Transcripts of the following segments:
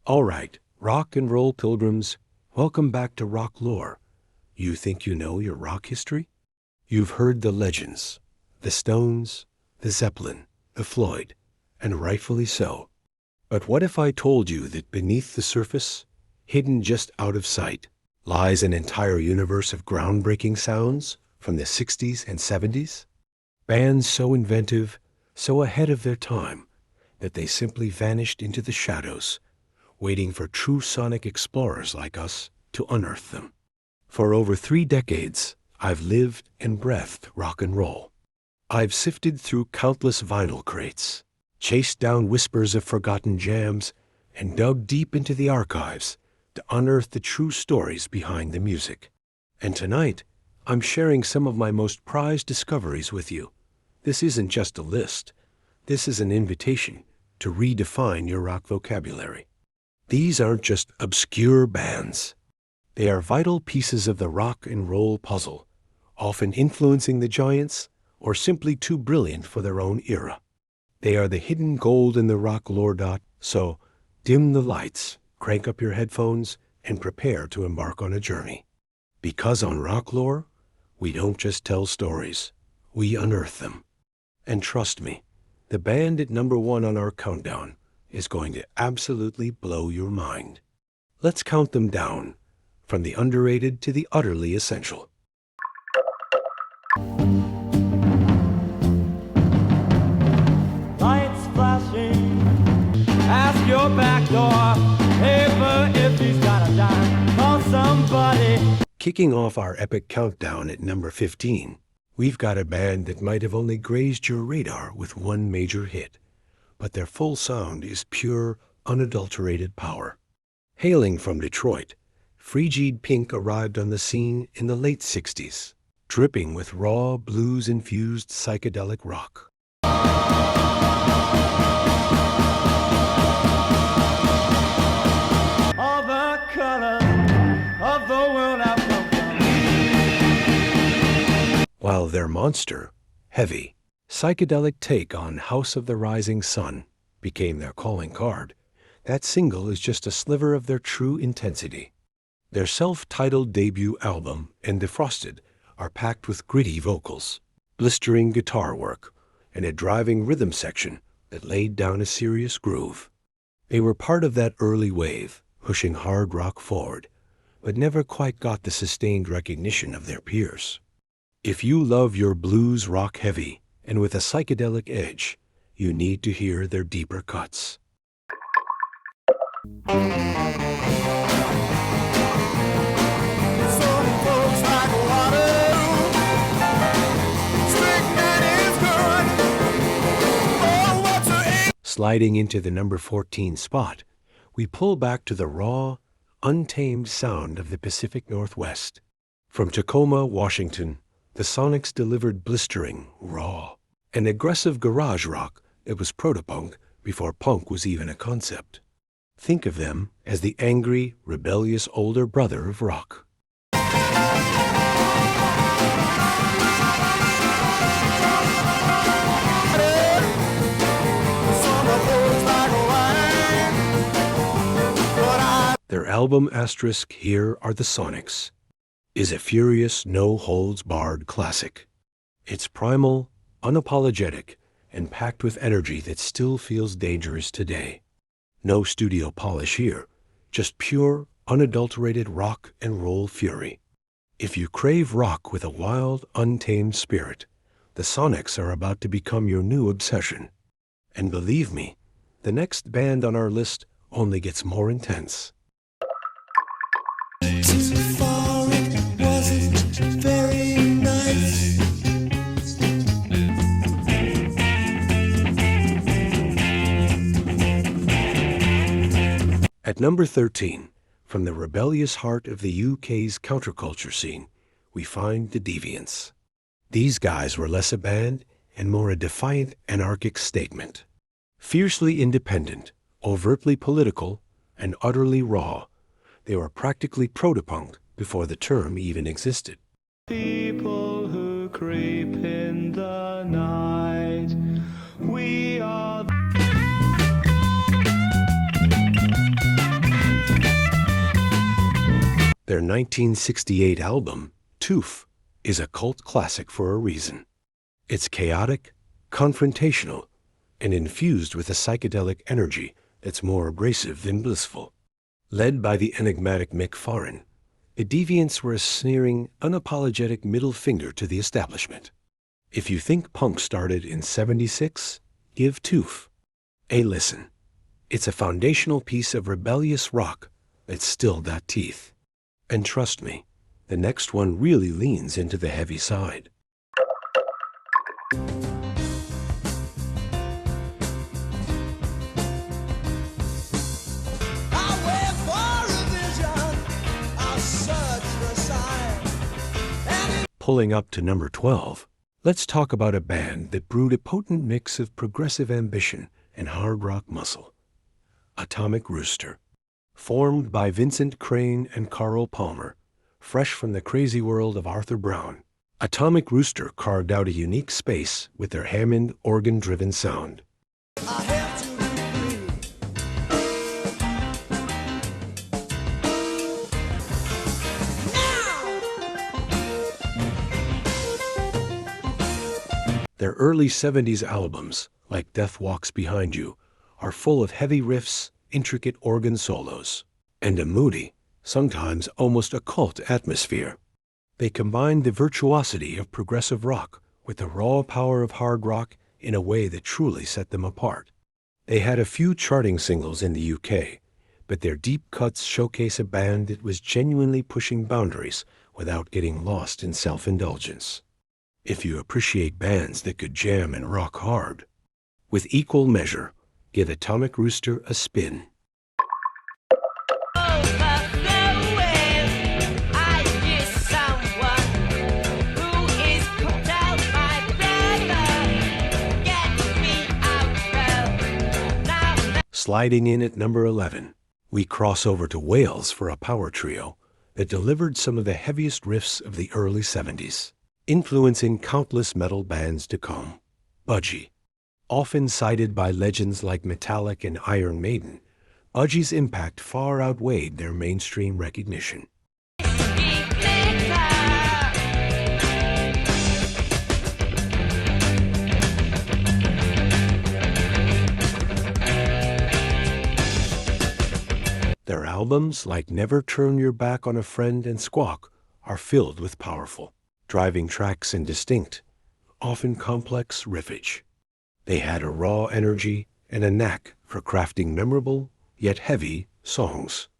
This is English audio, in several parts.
All right, rock and roll pilgrims, welcome back to Rock Lore. You think you know your rock history? You've heard the legends, the Stones, the Zeppelin, the Floyd, and rightfully so. But what if I told you that beneath the surface, hidden just out of sight, lies an entire universe of groundbreaking sounds from the 60s and 70s? Bands so inventive, so ahead of their time, that they simply vanished into the shadows, waiting for true sonic explorers like us to unearth them. For over 3 decades, I've lived and breathed rock and roll. I've sifted through countless vinyl crates, chased down whispers of forgotten jams, and dug deep into the archives to unearth the true stories behind the music. And tonight, I'm sharing some of my most prized discoveries with you. This isn't just a list. This is an invitation to redefine your rock vocabulary. These aren't just obscure bands. They are vital pieces of the rock and roll puzzle, often influencing the giants or simply too brilliant for their own era. They are the hidden gold in the rock lore. So dim the lights, crank up your headphones, and prepare to embark on a journey. Because on Rock Lore, we don't just tell stories, we unearth them. And trust me, the band at number 1 on our countdown is going to absolutely blow your mind. Let's count them down, from the underrated to the utterly essential. Lights flashing, ask your back door, neighbor if he's got a dime, call somebody. Kicking off our epic countdown at number 15, we've got a band that might have only grazed your radar with one major hit, but their full sound is pure, unadulterated power. Hailing from Detroit, Frijid Pink arrived on the scene in the late 60s, dripping with raw, blues-infused psychedelic rock. All the colors of the world I've come from. While their monster, heavy, psychedelic take on House of the Rising Sun became their calling card, that single is just a sliver of their true intensity. Their self-titled debut album and Defrosted are packed with gritty vocals, blistering guitar work, and a driving rhythm section that laid down a serious groove. They were part of that early wave, pushing hard rock forward, but never quite got the sustained recognition of their peers. If you love your blues rock heavy and with a psychedelic edge, you need to hear their deeper cuts. Sliding into the number 14 spot, we pull back to the raw, untamed sound of the Pacific Northwest. From Tacoma, Washington, the Sonics delivered blistering, raw, and aggressive garage rock that was proto-punk before punk was even a concept. Think of them as the angry, rebellious older brother of rock. Their album asterisk Here Are the Sonics is a furious, no-holds-barred classic. It's primal, unapologetic, and packed with energy that still feels dangerous today. No studio polish here, just pure, unadulterated rock and roll fury. If you crave rock with a wild, untamed spirit, the Sonics are about to become your new obsession. And believe me, the next band on our list only gets more intense. At number 13, from the rebellious heart of the UK's counterculture scene, we find the Deviants. These guys were less a band and more a defiant, anarchic statement. Fiercely independent, overtly political, and utterly raw, they were practically proto-punk before the term even existed. People who creep in the night, we are Their 1968 album, Toof, is a cult classic for a reason. It's chaotic, confrontational, and infused with a psychedelic energy that's more abrasive than blissful. Led by the enigmatic Mick Farren, the Deviants were a sneering, unapologetic middle finger to the establishment. If you think punk started in '76, give Toof a listen. It's a foundational piece of rebellious rock that's still got teeth. And trust me, the next one really leans into the heavy side. Pulling up to number 12, let's talk about a band that brewed a potent mix of progressive ambition and hard rock muscle. Atomic Rooster. Formed by Vincent Crane and Carl Palmer, fresh from the crazy world of Arthur Brown, Atomic Rooster carved out a unique space with their Hammond organ-driven sound. Their early '70s albums, like Death Walks Behind You, are full of heavy riffs, intricate organ solos, and a moody, sometimes almost occult atmosphere. They combined the virtuosity of progressive rock with the raw power of hard rock in a way that truly set them apart. They had a few charting singles in the UK, but their deep cuts showcase a band that was genuinely pushing boundaries without getting lost in self-indulgence. If you appreciate bands that could jam and rock hard, with equal measure, give Atomic Rooster a spin. Sliding in at number 11, we cross over to Wales for a power trio that delivered some of the heaviest riffs of the early '70s, influencing countless metal bands to come. Budgie. Often cited by legends like Metallic and Iron Maiden, Budgie's impact far outweighed their mainstream recognition. Their albums, like Never Turn Your Back on a Friend and Squawk, are filled with powerful, driving tracks and distinct, often complex riffage. They had a raw energy and a knack for crafting memorable, yet heavy, songs.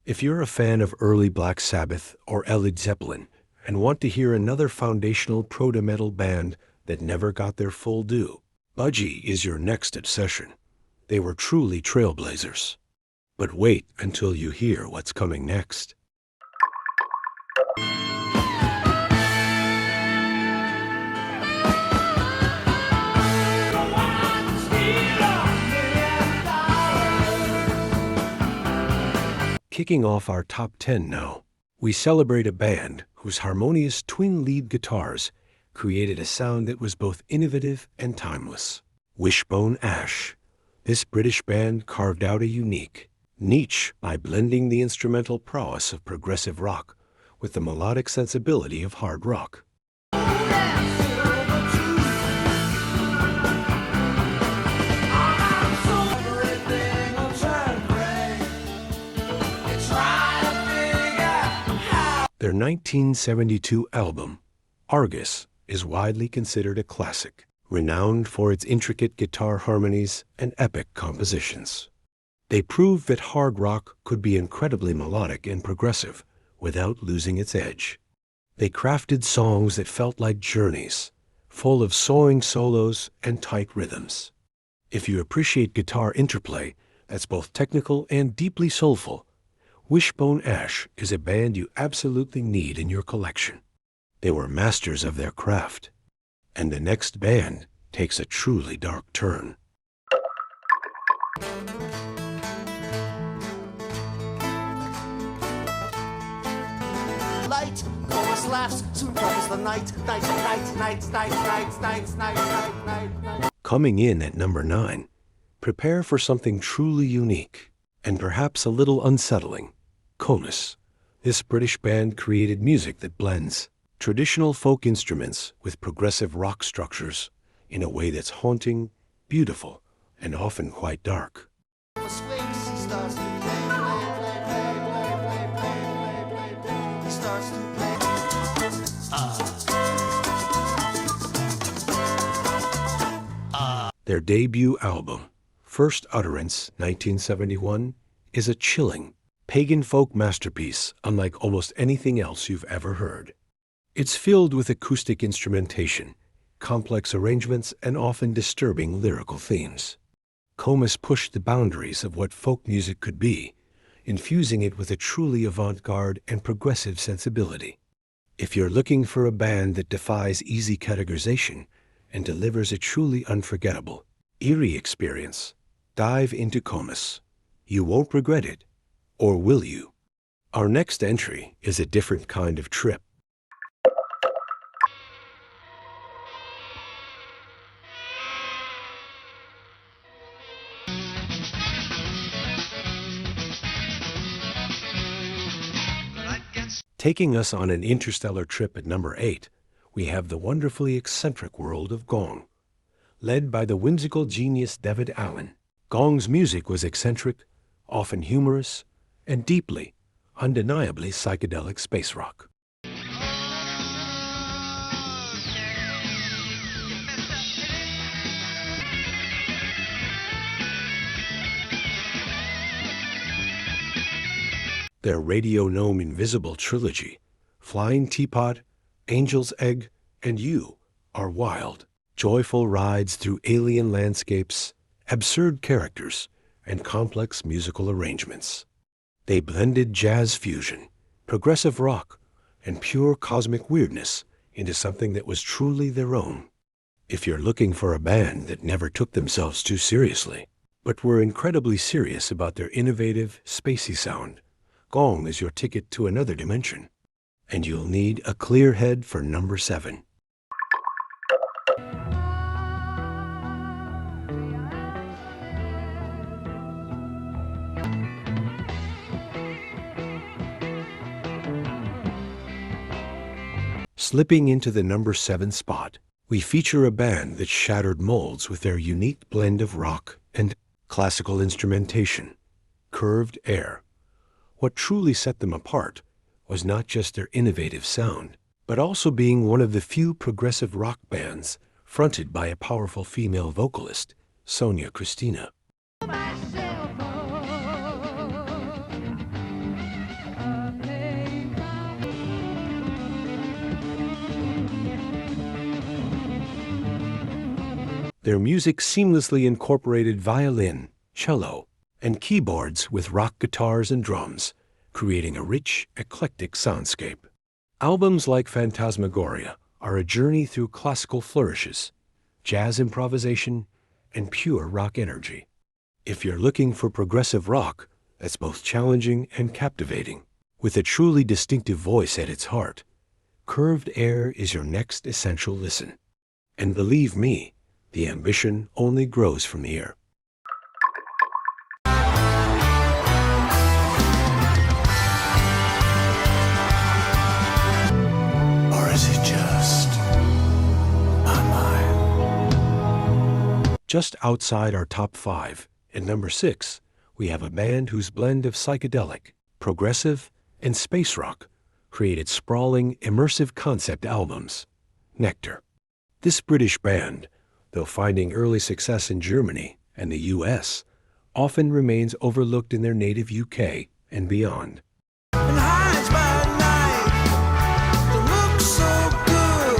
If you're a fan of early Black Sabbath or Led Zeppelin and want to hear another foundational proto-metal band that never got their full due, Budgie is your next obsession. They were truly trailblazers. But wait until you hear what's coming next. Kicking off our top 10 now, we celebrate a band whose harmonious twin lead guitars created a sound that was both innovative and timeless. Wishbone Ash. This British band carved out a unique niche by blending the instrumental prowess of progressive rock with the melodic sensibility of hard rock. Their 1972 album, Argus, is widely considered a classic, renowned for its intricate guitar harmonies and epic compositions. They proved that hard rock could be incredibly melodic and progressive without losing its edge. They crafted songs that felt like journeys, full of soaring solos and tight rhythms. If you appreciate guitar interplay that's both technical and deeply soulful, Wishbone Ash is a band you absolutely need in your collection. They were masters of their craft. And the next band takes a truly dark turn. Comus laughs, soon comes the night. Coming in at number 9, prepare for something truly unique and perhaps a little unsettling. Comus. This British band created music that blends traditional folk instruments with progressive rock structures in a way that's haunting, beautiful, and often quite dark. For swings, he starts to play, play. He starts to play. Their debut album, First Utterance, 1971, is a chilling, pagan folk masterpiece unlike almost anything else you've ever heard. It's filled with acoustic instrumentation, complex arrangements, and often disturbing lyrical themes. Comus pushed the boundaries of what folk music could be, infusing it with a truly avant-garde and progressive sensibility. If you're looking for a band that defies easy categorization and delivers a truly unforgettable, eerie experience, dive into Comus. You won't regret it, or will you? Our next entry is a different kind of trip. Taking us on an interstellar trip at number 8, we have the wonderfully eccentric world of Gong. Led by the whimsical genius David Allen, Gong's music was eccentric, often humorous, and deeply, undeniably psychedelic space rock. Their Radio Gnome Invisible trilogy, Flying Teapot, Angel's Egg, and You, are wild, joyful rides through alien landscapes, absurd characters, and complex musical arrangements. They blended jazz fusion, progressive rock, and pure cosmic weirdness into something that was truly their own. If you're looking for a band that never took themselves too seriously, but were incredibly serious about their innovative, spacey sound, Gong is your ticket to another dimension. And you'll need a clear head for number 7. Slipping into the number 7 spot, we feature a band that shattered molds with their unique blend of rock and classical instrumentation, Curved Air. What truly set them apart was not just their innovative sound, but also being one of the few progressive rock bands fronted by a powerful female vocalist, Sonia Christina. Their music seamlessly incorporated violin, cello, and keyboards with rock guitars and drums, creating a rich, eclectic soundscape. Albums like Phantasmagoria are a journey through classical flourishes, jazz improvisation, and pure rock energy. If you're looking for progressive rock that's both challenging and captivating, with a truly distinctive voice at its heart, Curved Air is your next essential listen. And believe me, the ambition only grows from here. Or is it just my mind? Just outside our top 5, at number 6, we have a band whose blend of psychedelic, progressive, and space rock created sprawling, immersive concept albums, Nektar. This British band, though finding early success in Germany and the US, often remains overlooked in their native UK and beyond. And hides by night, they look so good.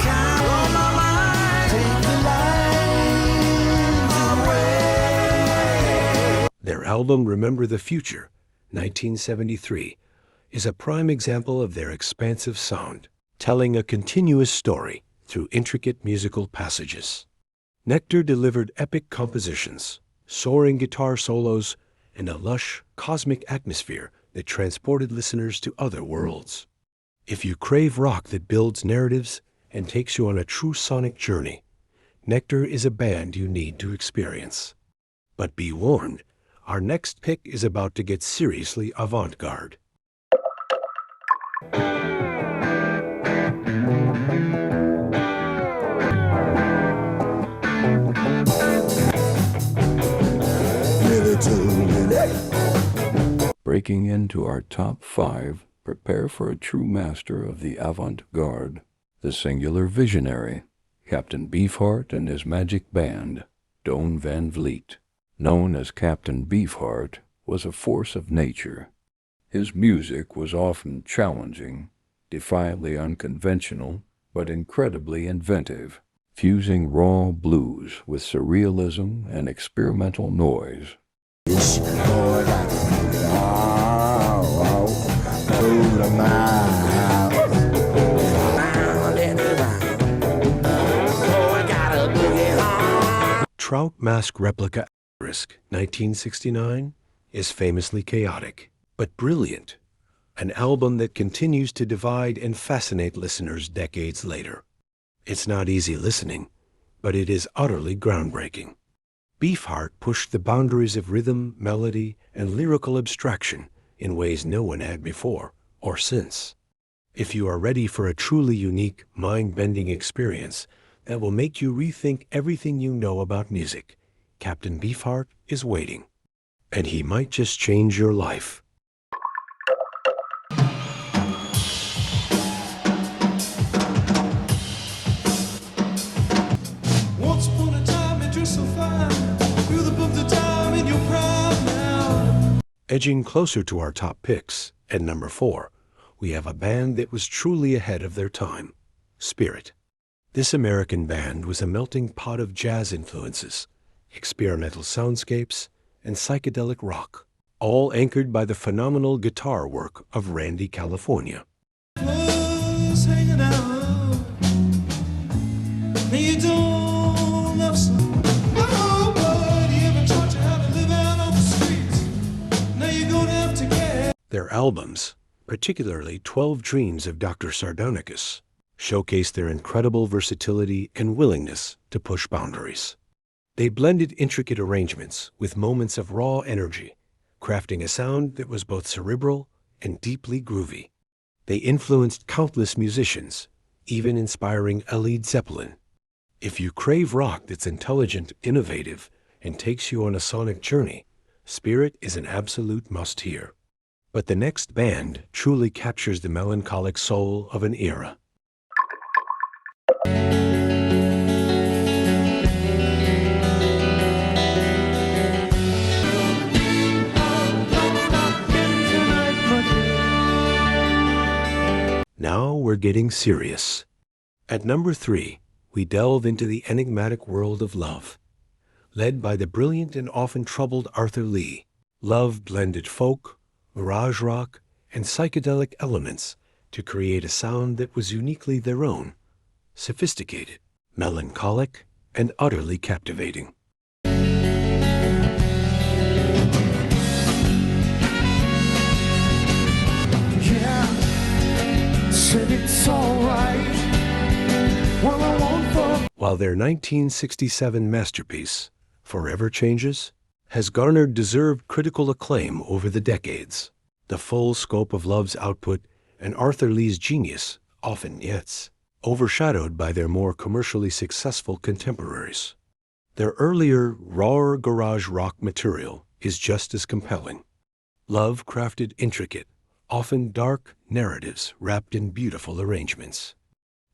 Count on my mind, take the lines away. Their album Remember the Future, 1973, is a prime example of their expansive sound, telling a continuous story through intricate musical passages. Nektar delivered epic compositions, soaring guitar solos, and a lush, cosmic atmosphere that transported listeners to other worlds. If you crave rock that builds narratives and takes you on a true sonic journey, Nektar is a band you need to experience. But be warned, our next pick is about to get seriously avant-garde. Breaking into our top 5, prepare for a true master of the avant-garde, the singular visionary, Captain Beefheart and his magic band, Doan Van Vliet. Known as Captain Beefheart, was a force of nature. His music was often challenging, defiantly unconventional, but incredibly inventive, fusing raw blues with surrealism and experimental noise. Trout Mask Replica Asterisk 1969 is famously chaotic, but brilliant. An album that continues to divide and fascinate listeners decades later. It's not easy listening, but it is utterly groundbreaking. Beefheart pushed the boundaries of rhythm, melody, and lyrical abstraction in ways no one had before or since. If you are ready for a truly unique, mind-bending experience that will make you rethink everything you know about music, Captain Beefheart is waiting. And he might just change your life. Once upon a time, it dressed so fine. You're the book the time in your prime now. Edging closer to our top picks, at number 4, we have a band that was truly ahead of their time, Spirit. This American band was a melting pot of jazz influences, experimental soundscapes, and psychedelic rock, all anchored by the phenomenal guitar work of Randy California. Clothes hanging out. And you don't love some. Nobody ever taught you how to live out on the streets. Now you're gonna have to get. Their albums, particularly 12 Dreams of Dr. Sardonicus, showcase their incredible versatility and willingness to push boundaries. They blended intricate arrangements with moments of raw energy, crafting a sound that was both cerebral and deeply groovy. They influenced countless musicians, even inspiring Led Zeppelin. If you crave rock that's intelligent, innovative, and takes you on a sonic journey, Spirit is an absolute must-hear. But the next band truly captures the melancholic soul of an era. Now we're getting serious. At number 3, we delve into the enigmatic world of love. Led by the brilliant and often troubled Arthur Lee, Love blended folk, garage rock, and psychedelic elements to create a sound that was uniquely their own, sophisticated, melancholic, and utterly captivating. While their 1967 masterpiece, Forever Changes, has garnered deserved critical acclaim over the decades, the full scope of Love's output and Arthur Lee's genius often gets overshadowed by their more commercially successful contemporaries. Their earlier, rawer garage rock material is just as compelling. Love crafted intricate, often dark narratives wrapped in beautiful arrangements.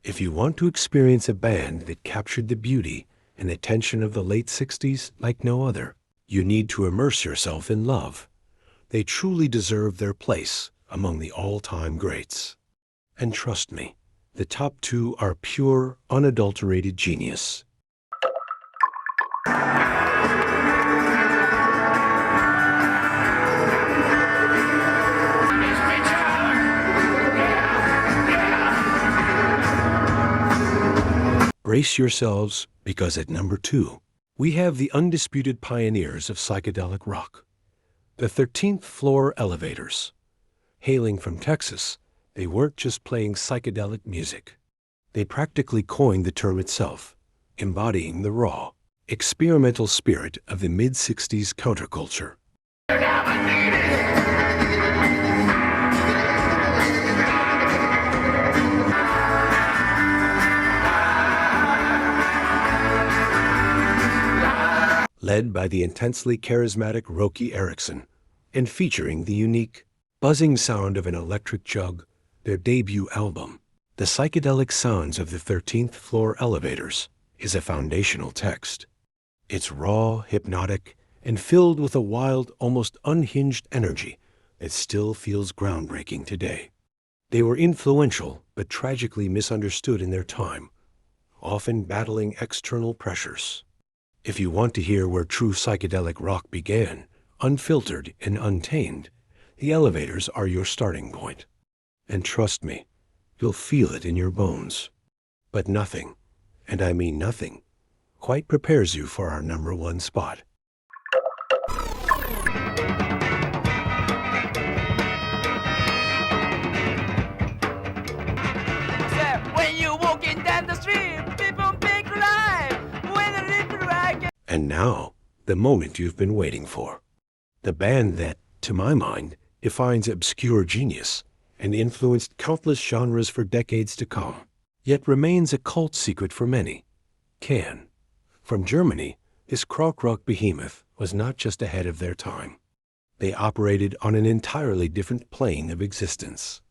If you want to experience a band that captured the beauty and the tension of the late 60s like no other, you need to immerse yourself in Love. They truly deserve their place among the all-time greats. And trust me, the top 2 are pure, unadulterated genius. Brace yourselves, because at number 2, we have the undisputed pioneers of psychedelic rock, the 13th Floor Elevators. Hailing from Texas, they weren't just playing psychedelic music. They practically coined the term itself, embodying the raw, experimental spirit of the mid-60s counterculture. led by the intensely charismatic Roky Erickson, and featuring the unique, buzzing sound of an electric jug, their debut album, The Psychedelic Sounds of the 13th Floor Elevators, is a foundational text. It's raw, hypnotic, and filled with a wild, almost unhinged energy that still feels groundbreaking today. They were influential, but tragically misunderstood in their time, often battling external pressures. If you want to hear where true psychedelic rock began, unfiltered and untamed, the Elevators are your starting point. And trust me, you'll feel it in your bones. But nothing, and I mean nothing, quite prepares you for our number one spot. And now, the moment you've been waiting for. The band that, to my mind, defines obscure genius and influenced countless genres for decades to come, yet remains a cult secret for many. Can. From Germany, this krautrock behemoth was not just ahead of their time. They operated on an entirely different plane of existence.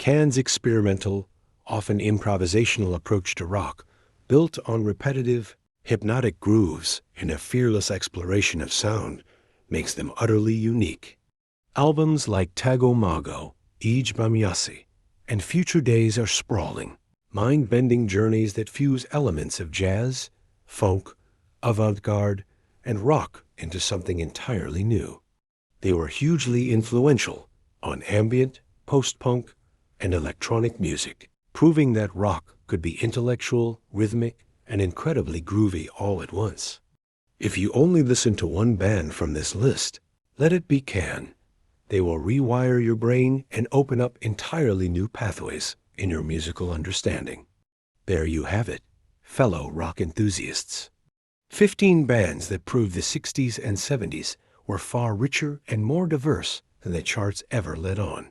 Can's experimental, often improvisational approach to rock, built on repetitive, hypnotic grooves and a fearless exploration of sound, makes them utterly unique. Albums like Tago Mago, Ij Bamyasi, and Future Days are sprawling, mind-bending journeys that fuse elements of jazz, funk, avant-garde, and rock into something entirely new. They were hugely influential on ambient, post-punk, and electronic music, proving that rock could be intellectual, rhythmic, and incredibly groovy all at once. If you only listen to one band from this list, let it be Can. They will rewire your brain and open up entirely new pathways in your musical understanding. There you have it, fellow rock enthusiasts. 15 bands that proved the 60s and 70s were far richer and more diverse than the charts ever let on.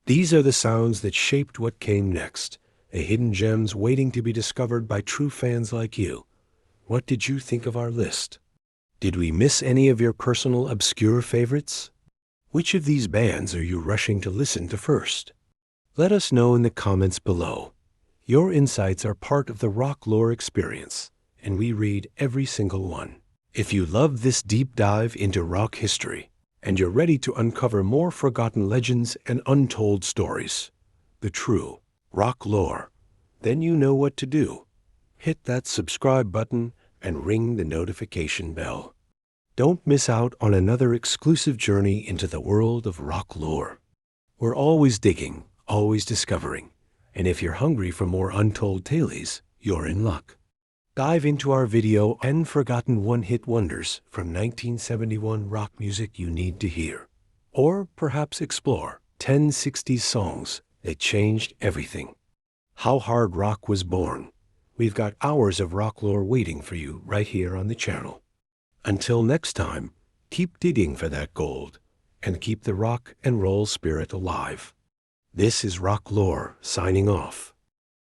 These are the sounds that shaped what came next, a hidden gems waiting to be discovered by true fans like you. What did you think of our list? Did we miss any of your personal obscure favorites? Which of these bands are you rushing to listen to first? Let us know in the comments below. Your insights are part of the rock lore experience, and we read every single one. If you love this deep dive into rock history, and you're ready to uncover more forgotten legends and untold stories, the true rock lore, then you know what to do. Hit that subscribe button and ring the notification bell. Don't miss out on another exclusive journey into the world of rock lore. We're always digging, always discovering, and if you're hungry for more untold tales, you're in luck. Dive into our video and forgotten one-hit wonders from 1971 rock music you need to hear. Or perhaps explore 10 60s songs that changed everything. How Hard Rock Was Born. We've got hours of rock lore waiting for you right here on the channel. Until next time, keep digging for that gold and keep the rock and roll spirit alive. This is Rock Lore signing off.